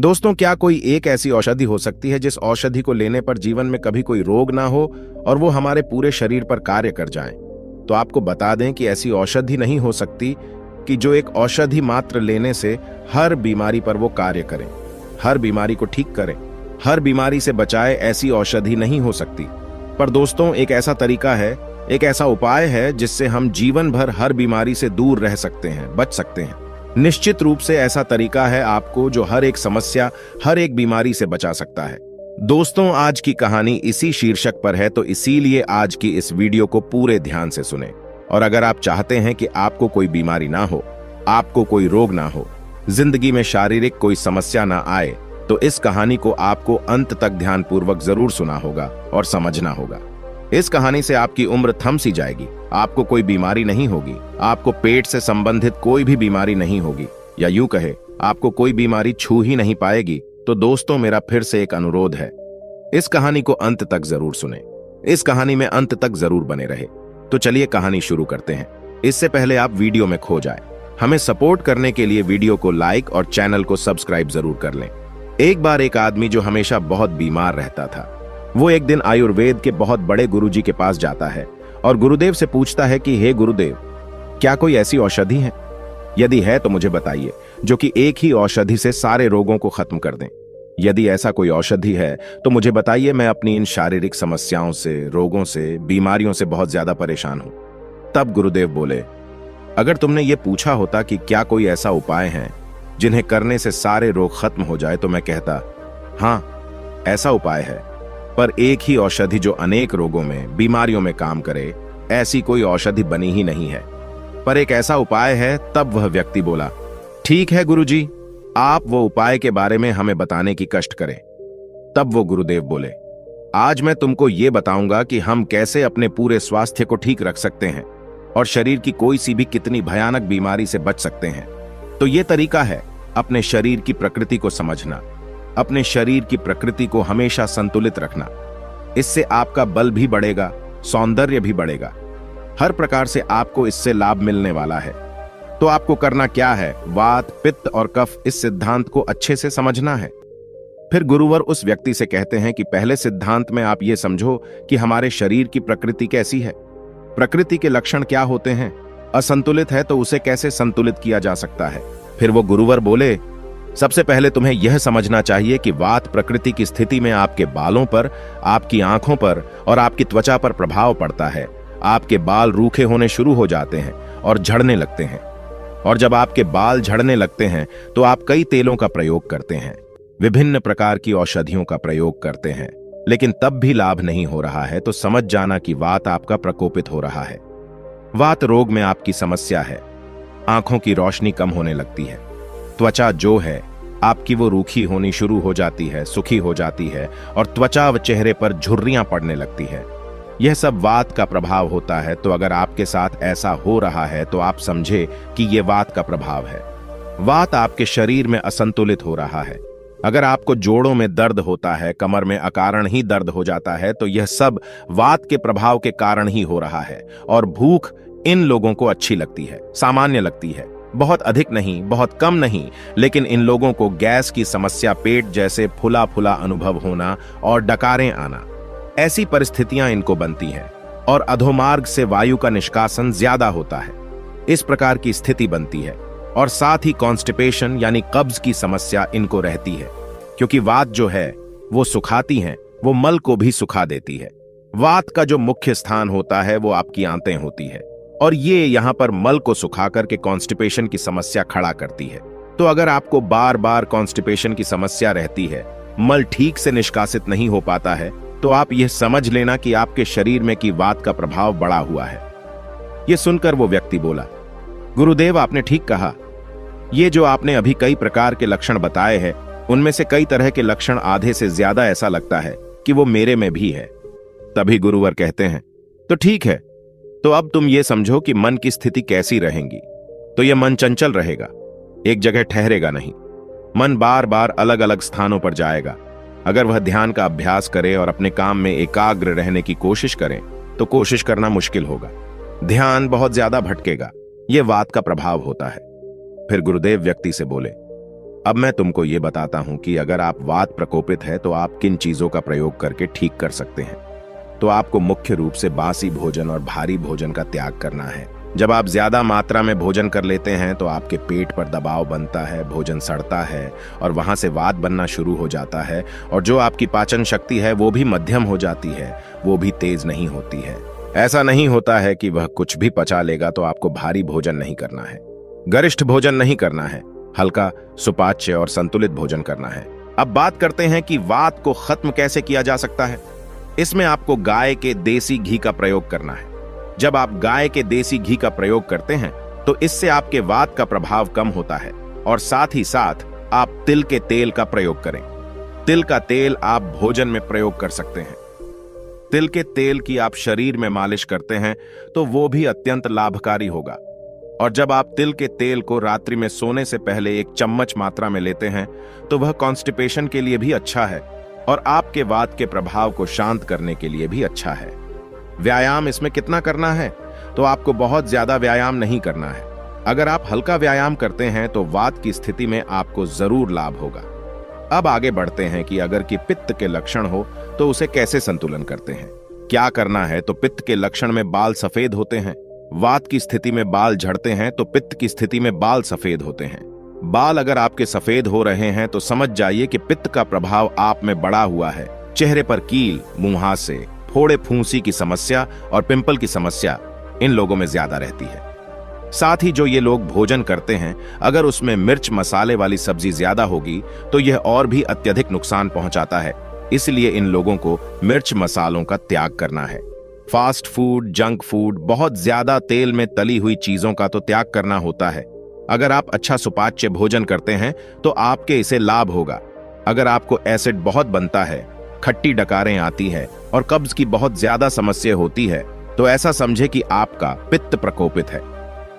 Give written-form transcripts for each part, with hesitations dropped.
दोस्तों, क्या कोई एक ऐसी औषधि हो सकती है जिस औषधि को लेने पर जीवन में कभी कोई रोग ना हो और वो हमारे पूरे शरीर पर कार्य कर जाए? तो आपको बता दें कि ऐसी औषधि नहीं हो सकती कि जो एक औषधि मात्र लेने से हर बीमारी पर वो कार्य करें, हर बीमारी को ठीक करें, हर बीमारी से बचाए। ऐसी औषधि नहीं हो सकती। पर दोस्तों, एक ऐसा तरीका है, एक ऐसा उपाय है जिससे हम जीवन भर हर बीमारी से दूर रह सकते हैं, बच सकते हैं। निश्चित रूप से ऐसा तरीका है आपको जो हर एक समस्या, हर एक बीमारी से बचा सकता है। दोस्तों, आज की कहानी इसी शीर्षक पर है, तो इसीलिए आज की इस वीडियो को पूरे ध्यान से सुने। और अगर आप चाहते हैं कि आपको कोई बीमारी ना हो, आपको कोई रोग ना हो, जिंदगी में शारीरिक कोई समस्या ना आए, तो इस कहानी को आपको अंत तक ध्यानपूर्वक जरूर सुना होगा और समझना होगा। इस कहानी से आपकी उम्र थम सी जाएगी, आपको कोई बीमारी नहीं होगी, आपको पेट से संबंधित कोई भी बीमारी नहीं होगी, या यूं कहे आपको कोई बीमारी छू ही नहीं पाएगी। तो दोस्तों, मेरा फिर से एक अनुरोध है, इस कहानी को अंत तक जरूर सुने, इस कहानी में अंत तक जरूर बने रहे। तो चलिए कहानी शुरू करते हैं। इससे पहले आप वीडियो में खो जाए, हमें सपोर्ट करने के लिए वीडियो को लाइक और चैनल को सब्सक्राइब जरूर कर लें। एक बार एक आदमी जो हमेशा बहुत बीमार रहता था, वो एक दिन आयुर्वेद के बहुत बड़े गुरुजी के पास जाता है और गुरुदेव से पूछता है कि हे गुरुदेव, क्या कोई ऐसी औषधि है? यदि है तो मुझे बताइए, जो कि एक ही औषधि से सारे रोगों को खत्म कर दें। यदि ऐसा कोई औषधि है तो मुझे बताइए, मैं अपनी इन शारीरिक समस्याओं से, रोगों से, बीमारियों से बहुत ज्यादा परेशान हूं। तब गुरुदेव बोले, अगर तुमने ये पूछा होता कि क्या कोई ऐसा उपाय है जिन्हें करने से सारे रोग खत्म हो जाए, तो मैं कहता हाँ, ऐसा उपाय है। पर एक ही औषधि जो अनेक रोगों में, बीमारियों में काम करे, ऐसी कोई औषधि बनी ही नहीं है। पर एक ऐसा उपाय है। तब वह व्यक्ति बोला, ठीक है गुरुजी, आप वो उपाय के बारे में हमें बताने की कष्ट करें। तब वो गुरुदेव बोले, आज मैं तुमको ये बताऊंगा कि हम कैसे अपने पूरे स्वास्थ्य को ठीक रख सकते हैं और शरीर की कोई सी भी कितनी भयानक बीमारी से बच सकते हैं। तो ये तरीका है अपने शरीर की प्रकृति को समझना, अपने शरीर की प्रकृति को हमेशा संतुलित रखना। इससे आपका बल भी बढ़ेगा, सौंदर्य भी बढ़ेगा, हर प्रकार से आपको इससे लाभ मिलने वाला है। तो आपको करना क्या है? वात, पित्त और कफ, इस सिद्धांत को अच्छे से समझना है। फिर गुरुवर उस व्यक्ति से कहते हैं कि पहले सिद्धांत में आप ये समझो कि हमारे शरीर की प्रकृति कैसी है, प्रकृति के लक्षण क्या होते हैं, असंतुलित है तो उसे कैसे संतुलित किया जा सकता है। फिर वो गुरुवर बोले, सबसे पहले तुम्हें यह समझना चाहिए कि वात प्रकृति की स्थिति में आपके बालों पर, आपकी आंखों पर और आपकी त्वचा पर प्रभाव पड़ता है। आपके बाल रूखे होने शुरू हो जाते हैं और झड़ने लगते हैं, और जब आपके बाल झड़ने लगते हैं तो आप कई तेलों का प्रयोग करते हैं, विभिन्न प्रकार की औषधियों का प्रयोग करते हैं, लेकिन तब भी लाभ नहीं हो रहा है, तो समझ जाना कि वात आपका प्रकोपित हो रहा है। वात रोग में आपकी समस्या है। आंखों की रोशनी कम होने लगती है, त्वचा जो है आपकी वो रूखी होनी शुरू हो जाती है, सुखी हो जाती है, और त्वचा व चेहरे पर झुर्रियां पड़ने लगती है। यह सब वात का प्रभाव होता है। तो अगर आपके साथ ऐसा हो रहा है तो आप समझे कि यह वात का प्रभाव है। वात आपके शरीर में असंतुलित हो रहा है। अगर आपको जोड़ों में दर्द होता है, कमर में अकारण ही दर्द हो जाता है, तो यह सब वात के प्रभाव के कारण ही हो रहा है। और भूख इन लोगों को अच्छी लगती है, सामान्य लगती है, बहुत अधिक नहीं, बहुत कम नहीं, लेकिन इन लोगों को गैस की समस्या, पेट जैसे फुला फुला अनुभव होना और डकारें आना, ऐसी परिस्थितियां इनको बनती हैं। और अधोमार्ग से वायु का निष्कासन ज्यादा होता है, इस प्रकार की स्थिति बनती है। और साथ ही कॉन्स्टिपेशन यानी कब्ज की समस्या इनको रहती है, क्योंकि वात जो है वो सुखाती है, वो मल को भी सुखा देती है। वात का जो मुख्य स्थान होता है वो आपकी आंतें होती है, और ये यहाँ पर मल को सुखा करके कॉन्स्टिपेशन की समस्या खड़ा करती है। तो अगर आपको बार बार कॉन्स्टिपेशन की समस्या रहती है, मल ठीक से निष्कासित नहीं हो पाता है, तो आप यह समझ लेना कि आपके शरीर में की वात का प्रभाव बढ़ा हुआ है। यह सुनकर वो व्यक्ति बोला, गुरुदेव आपने ठीक कहा, ये जो आपने अभी कई प्रकार के लक्षण बताए हैं, उनमें से कई तरह के लक्षण आधे से ज्यादा ऐसा लगता है कि वो मेरे में भी है। तभी गुरुवर कहते हैं, तो ठीक है, तो अब तुम ये समझो कि मन की स्थिति कैसी रहेगी। तो यह मन चंचल रहेगा, एक जगह ठहरेगा नहीं। मन बार बार अलग अलग स्थानों पर जाएगा। अगर वह ध्यान का अभ्यास करे और अपने काम में एकाग्र रहने की कोशिश करें, तो कोशिश करना मुश्किल होगा, ध्यान बहुत ज्यादा भटकेगा। यह वात का प्रभाव होता है। फिर गुरुदेव व्यक्ति से बोले, अब मैं तुमको ये बताता हूं कि अगर आप वात प्रकोपित है तो आप किन चीजों का प्रयोग करके ठीक कर सकते हैं। तो आपको मुख्य रूप से बासी भोजन और भारी भोजन का त्याग करना है। जब आप ज्यादा मात्रा में भोजन कर लेते हैं तो आपके पेट पर दबाव बनता है, भोजन सड़ता है और वहां से वात बनना शुरू हो जाता है, और जो आपकी पाचन शक्ति है वो भी मध्यम हो जाती है, वो भी तेज नहीं होती है। ऐसा नहीं होता है कि वह कुछ भी पचा लेगा, तो आपको भारी भोजन नहीं करना है, गरिष्ठ भोजन नहीं करना है, हल्का सुपाच्य और संतुलित भोजन करना है। अब बात करते हैं कि वात को खत्म कैसे किया जा सकता है। इसमें आपको गाय के देसी घी का प्रयोग करना है। जब आप गाय के देसी घी का प्रयोग करते हैं तो इससे आपके वात का प्रभाव कम होता है, और साथ ही साथ आप तिल के तेल का प्रयोग करें। तिल का तेल आप भोजन में प्रयोग कर सकते हैं। तिल के तेल की आप शरीर में मालिश करते हैं तो वो भी अत्यंत लाभकारी होगा। और जब आप तिल के तेल को रात्रि में सोने से पहले 1 चम्मच मात्रा में लेते हैं तो वह कॉन्स्टिपेशन के लिए भी अच्छा है और आपके वात के प्रभाव को शांत करने के लिए भी अच्छा है। व्यायाम इसमें कितना करना है? तो आपको बहुत ज्यादा व्यायाम नहीं करना है। अगर आप हल्का व्यायाम करते हैं तो वात की स्थिति में आपको जरूर लाभ होगा। अब आगे बढ़ते हैं कि अगर कि पित्त के लक्षण हो तो उसे कैसे संतुलन करते हैं, क्या करना है। तो पित्त के लक्षण में बाल सफेद होते हैं। वात की स्थिति में बाल झड़ते हैं तो पित्त की स्थिति में बाल सफेद होते हैं। बाल अगर आपके सफेद हो रहे हैं तो समझ जाइए कि पित्त का प्रभाव आप में बढ़ा हुआ है। चेहरे पर कील, मुहासे, फोड़े, फूंसी की समस्या और पिंपल की समस्या इन लोगों में ज्यादा रहती है। साथ ही जो ये लोग भोजन करते हैं, अगर उसमें मिर्च मसाले वाली सब्जी ज्यादा होगी तो यह और भी अत्यधिक नुकसान पहुंचाता है। इसलिए इन लोगों को मिर्च मसालों का त्याग करना है। फास्ट फूड, जंक फूड, बहुत ज्यादा तेल में तली हुई चीजों का तो त्याग करना होता है। अगर आप अच्छा सुपाच्य भोजन करते हैं तो आपके इसे लाभ होगा। अगर आपको एसिड बहुत बनता है, खट्टी डकारें आती है और कब्ज की बहुत ज्यादा समस्या होती है तो ऐसा समझे कि आपका पित्त प्रकोपित है।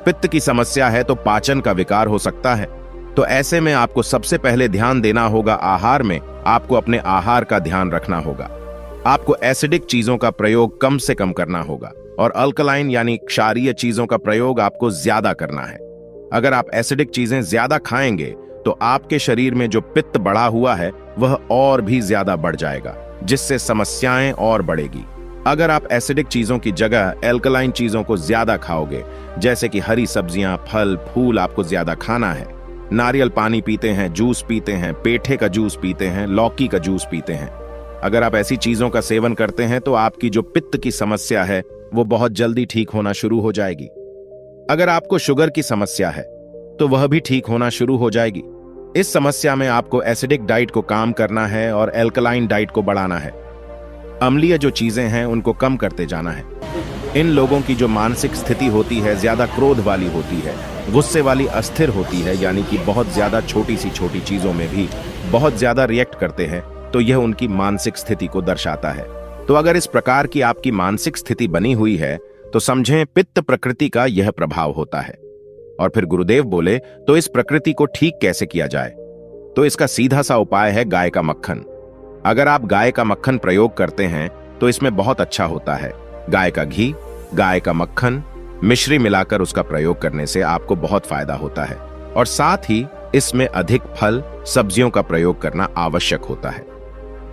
पित्त की समस्या है तो पाचन का विकार हो सकता है। तो ऐसे में आपको सबसे पहले ध्यान देना होगा आहार में। आपको अपने आहार का ध्यान रखना होगा। आपको एसिडिक चीजों का प्रयोग कम से कम करना होगा और अल्कलाइन यानी क्षारीय चीजों का प्रयोग आपको ज्यादा करना है। अगर आप एसिडिक चीजें ज्यादा खाएंगे तो आपके शरीर में जो पित्त बढ़ा हुआ है वह और भी ज्यादा बढ़ जाएगा, जिससे समस्याएं और बढ़ेगी। अगर आप एसिडिक चीजों की जगह एल्कलाइन चीजों को ज्यादा खाओगे, जैसे कि हरी सब्जियां, फल, फूल आपको ज्यादा खाना है, नारियल पानी पीते हैं, जूस पीते हैं, पेठे का जूस पीते हैं, लौकी का जूस पीते हैं, अगर आप ऐसी चीजों का सेवन करते हैं तो आपकी जो पित्त की समस्या है वो बहुत जल्दी ठीक होना शुरू हो जाएगी। अगर आपको शुगर की समस्या है तो वह भी ठीक होना शुरू हो जाएगी। इस समस्या में आपको एसिडिक डाइट को काम करना है और एल्कलाइन डाइट को बढ़ाना है। अम्लीय जो चीजें हैं उनको कम करते जाना है। इन लोगों की जो मानसिक स्थिति होती है ज्यादा क्रोध वाली होती है, गुस्से वाली, अस्थिर होती है, यानी कि बहुत ज्यादा छोटी सी छोटी चीजों में भी बहुत ज्यादा रिएक्ट करते हैं, तो यह उनकी मानसिक स्थिति को दर्शाता है। तो अगर इस प्रकार की आपकी मानसिक स्थिति बनी हुई है तो समझें पित्त प्रकृति का यह प्रभाव होता है। और फिर गुरुदेव बोले तो इस प्रकृति को ठीक कैसे किया जाए? तो इसका सीधा सा उपाय है गाय का मक्खन। अगर आप गाय का मक्खन प्रयोग करते हैं तो इसमें बहुत अच्छा होता है। गाय का घी, गाय का मक्खन, मिश्री मिलाकर उसका प्रयोग करने से आपको बहुत फायदा होता है। और साथ ही इसमें अधिक फल, सब्जियों का प्रयोग करना आवश्यक होता है।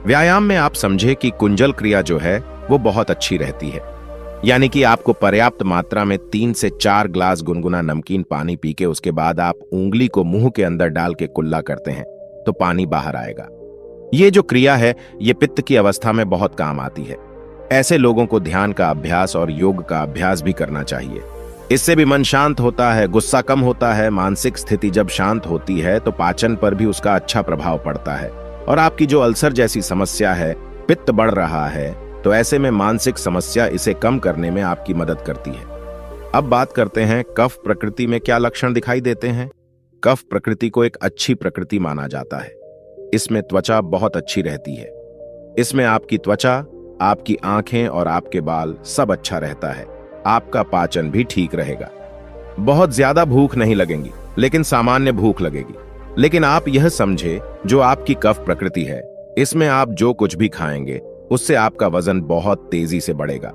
व्यायाम में आप समझे कि कुंजल क्रिया जो है वो बहुत अच्छी रहती है, यानी कि आपको पर्याप्त मात्रा में 3 से 4 ग्लास गुनगुना नमकीन पानी पी के उसके बाद आप उंगली को मुंह के अंदर डाल के कुल्ला करते हैं तो पानी बाहर आएगा। ये जो क्रिया है ये पित्त की अवस्था में बहुत काम आती है। ऐसे लोगों को ध्यान का अभ्यास और योग का अभ्यास भी करना चाहिए। इससे भी मन शांत होता है, गुस्सा कम होता है। मानसिक स्थिति जब शांत होती है तो पाचन पर भी उसका अच्छा प्रभाव पड़ता है। और आपकी जो अल्सर जैसी समस्या है, पित्त बढ़ रहा है, तो ऐसे में मानसिक समस्या इसे कम करने में आपकी मदद करती है। अब बात करते हैं कफ प्रकृति में क्या लक्षण दिखाई देते हैं। कफ प्रकृति को एक अच्छी प्रकृति माना जाता है। इसमें त्वचा बहुत अच्छी रहती है। इसमें आपकी त्वचा, आपकी आंखें और आपके बाल सब अच्छा रहता है। आपका पाचन भी ठीक रहेगा। बहुत ज्यादा भूख नहीं लगेगी, लेकिन सामान्य भूख लगेगी। लेकिन आप यह समझे जो आपकी कफ प्रकृति है, इसमें आप जो कुछ भी खाएंगे उससे आपका वजन बहुत तेजी से बढ़ेगा।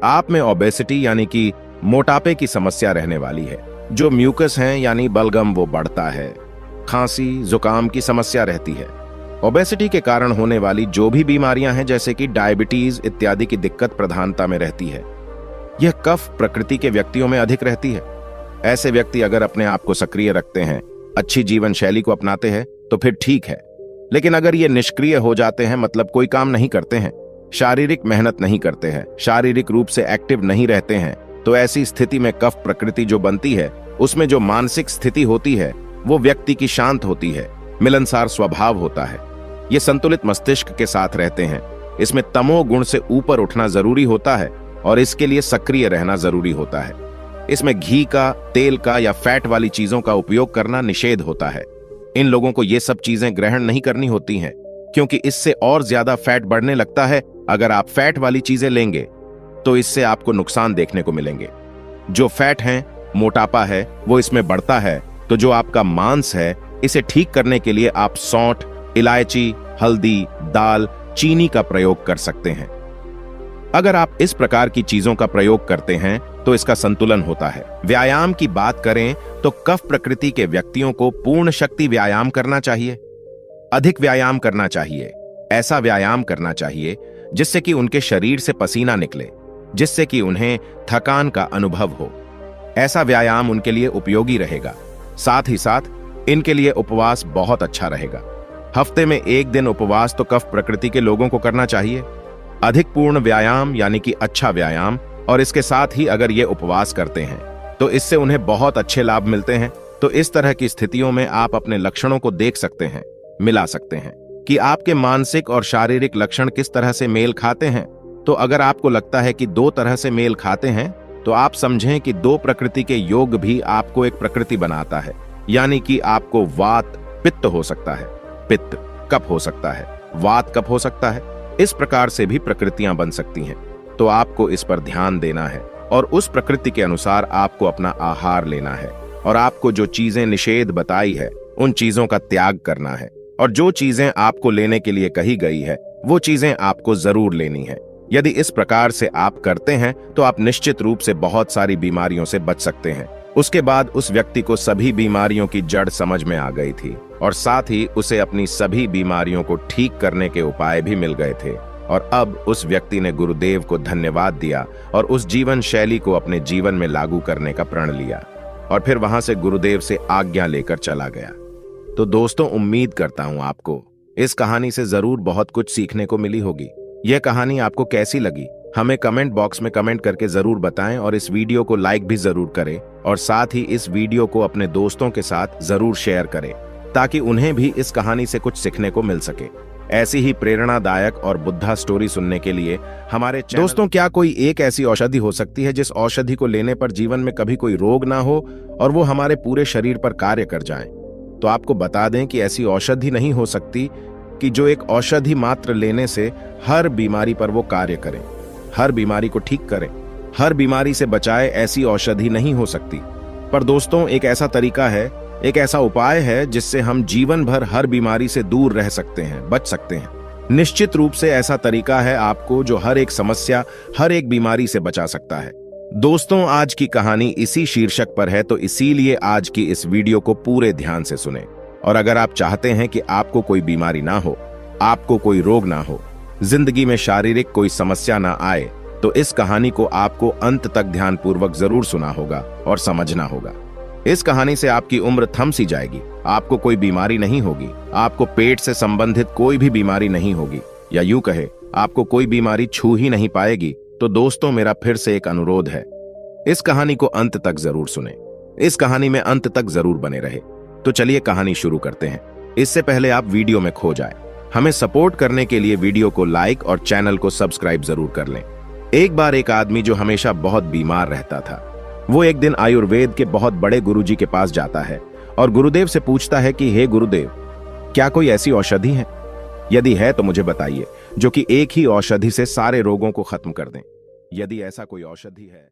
आप में ओबेसिटी यानी कि मोटापे की समस्या रहने वाली है। जो म्यूकस है यानी बलगम वो बढ़ता है। खांसी, जुकाम की समस्या रहती है। ओबेसिटी के कारण होने वाली जो भी बीमारियां हैं जैसे कि डायबिटीज इत्यादि की दिक्कत प्रधानता में रहती है। यह कफ प्रकृति के व्यक्तियों में अधिक रहती है। ऐसे व्यक्ति अगर अपने आप को सक्रिय रखते हैं, अच्छी जीवन शैली को अपनाते हैं तो फिर ठीक है, लेकिन अगर ये निष्क्रिय हो जाते हैं, मतलब कोई काम नहीं करते हैं, शारीरिक मेहनत नहीं करते हैं, शारीरिक रूप से एक्टिव नहीं रहते हैं, तो ऐसी स्थिति में कफ प्रकृति जो बनती है उसमें जो मानसिक स्थिति होती है वो व्यक्ति की शांत होती है, मिलनसार स्वभाव होता है। ये संतुलित मस्तिष्क के साथ रहते हैं। इसमें तमोगुण से ऊपर उठना जरूरी होता है और इसके लिए सक्रिय रहना जरूरी होता है। इसमें घी का, तेल का या फैट वाली चीजों का उपयोग करना निषेध होता है। इन लोगों को ये सब चीजें ग्रहण नहीं करनी होती हैं, क्योंकि इससे और ज्यादा फैट बढ़ने लगता है। अगर आप फैट वाली चीजें लेंगे तो इससे आपको नुकसान देखने को मिलेंगे। जो फैट है, मोटापा है, वो इसमें बढ़ता है। तो जो आपका मांस है, इसे ठीक करने के लिए आप सौंठ, इलायची, हल्दी, दाल, चीनी का प्रयोग कर सकते हैं। अगर आप इस प्रकार की चीजों का प्रयोग करते हैं तो इसका संतुलन होता है। व्यायाम की बात करें तो कफ प्रकृति के व्यक्तियों को पूर्ण शक्ति व्यायाम करना चाहिए, अधिक व्यायाम करना चाहिए। ऐसा व्यायाम करना चाहिए जिससे कि उनके शरीर से पसीना निकले, जिससे कि उन्हें थकान का अनुभव हो। ऐसा व्यायाम उनके लिए उपयोगी रहेगा। साथ ही साथ इनके लिए उपवास बहुत अच्छा रहेगा। हफ्ते में 1 दिन उपवास तो कफ प्रकृति के लोगों को करना चाहिए। अधिक पूर्ण व्यायाम यानी कि अच्छा व्यायाम, और इसके साथ ही अगर ये उपवास करते हैं तो इससे उन्हें बहुत अच्छे लाभ मिलते हैं। तो इस तरह की स्थितियों में आप अपने लक्षणों को देख सकते हैं, मिला सकते हैं कि आपके मानसिक और शारीरिक लक्षण किस तरह से मेल खाते हैं। तो अगर आपको लगता है कि 2 तरह से मेल खाते हैं तो आप समझें कि 2 प्रकृति के योग भी आपको एक प्रकृति बनाता है। यानी कि आपको वात पित्त हो सकता है, पित्त कफ हो सकता है, वात कफ हो सकता है। इस प्रकार से भी प्रकृतियां बन सकती हैं। तो आपको इस पर ध्यान देना है और उस प्रकृति के अनुसार आपको अपना आहार लेना है, और आपको जो चीजें निषेध बताई है उन चीजों का त्याग करना है, और जो चीजें आपको लेने के लिए कही गई है वो चीजें आपको जरूर लेनी है। यदि इस प्रकार से आप करते हैं तो आप निश्चित रूप से बहुत सारी बीमारियों से बच सकते हैं। उसके बाद उस व्यक्ति को सभी बीमारियों की जड़ समझ में आ गई थी, और साथ ही उसे अपनी सभी बीमारियों को ठीक करने के उपाय भी मिल गए थे। और अब उस व्यक्ति ने गुरुदेव को धन्यवाद दिया और उस जीवन शैली को अपने जीवन में लागू करने का प्रण लिया, और फिर वहां से गुरुदेव से आज्ञा लेकर चला गया। तो दोस्तों, उम्मीद करता हूं आपको इस कहानी से जरूर बहुत कुछ सीखने को मिली होगी। यह कहानी आपको कैसी लगी हमें कमेंट बॉक्स में कमेंट करके जरूर बताएं, और इस वीडियो को लाइक भी जरूर करें, और साथ ही इस वीडियो को अपने दोस्तों के साथ जरूर शेयर करें ताकि उन्हें भी इस कहानी से कुछ सीखने को मिल सके। ऐसी ही प्रेरणादायक और बुद्धा स्टोरी सुनने के लिए हमारे चैनल। दोस्तों, क्या कोई एक ऐसी औषधि हो सकती है जिस औषधि को लेने पर जीवन में कभी कोई रोग ना हो और वो हमारे पूरे शरीर पर कार्य कर जाए? तो आपको बता दें कि ऐसी औषधि नहीं हो सकती कि जो एक औषधि मात्र लेने से हर बीमारी पर वो कार्य करे, हर बीमारी को ठीक करे, हर बीमारी से बचाए। ऐसी औषधि नहीं हो सकती। पर दोस्तों, एक ऐसा तरीका है, एक ऐसा उपाय है जिससे हम जीवन भर हर बीमारी से दूर रह सकते हैं, बच सकते हैं। निश्चित रूप से ऐसा तरीका है आपको जो हर एक समस्या, हर एक बीमारी से बचा सकता है। दोस्तों, आज की कहानी इसी शीर्षक पर है, तो इसीलिए आज की इस वीडियो को पूरे ध्यान से सुने। और अगर आप चाहते हैं कि आपको कोई बीमारी ना हो, आपको कोई रोग ना हो, जिंदगी में शारीरिक कोई समस्या ना आए, तो इस कहानी को आपको अंत तक ध्यानपूर्वक जरूर सुना होगा और समझना होगा। इस कहानी से आपकी उम्र थम सी जाएगी। आपको कोई बीमारी नहीं होगी, आपको पेट से संबंधित कोई भी बीमारी नहीं होगी, या यूं कहे आपको कोई बीमारी छू ही नहीं पाएगी। तो दोस्तों, मेरा फिर से एक अनुरोध है, इस कहानी को अंत तक जरूर सुने, इस कहानी में अंत तक जरूर बने रहे। तो चलिए कहानी शुरू करते हैं। इससे पहले आप वीडियो में खो जाए, हमें सपोर्ट करने के लिए वीडियो को लाइक और चैनल को सब्सक्राइब जरूर कर लें। एक बार एक आदमी जो हमेशा बहुत बीमार रहता था, वो एक दिन आयुर्वेद के बहुत बड़े गुरुजी के पास जाता है और गुरुदेव से पूछता है कि हे गुरुदेव, क्या कोई ऐसी औषधि है? यदि है तो मुझे बताइए, जो कि एक ही औषधि से सारे रोगों को खत्म कर दें। यदि ऐसा कोई औषधि है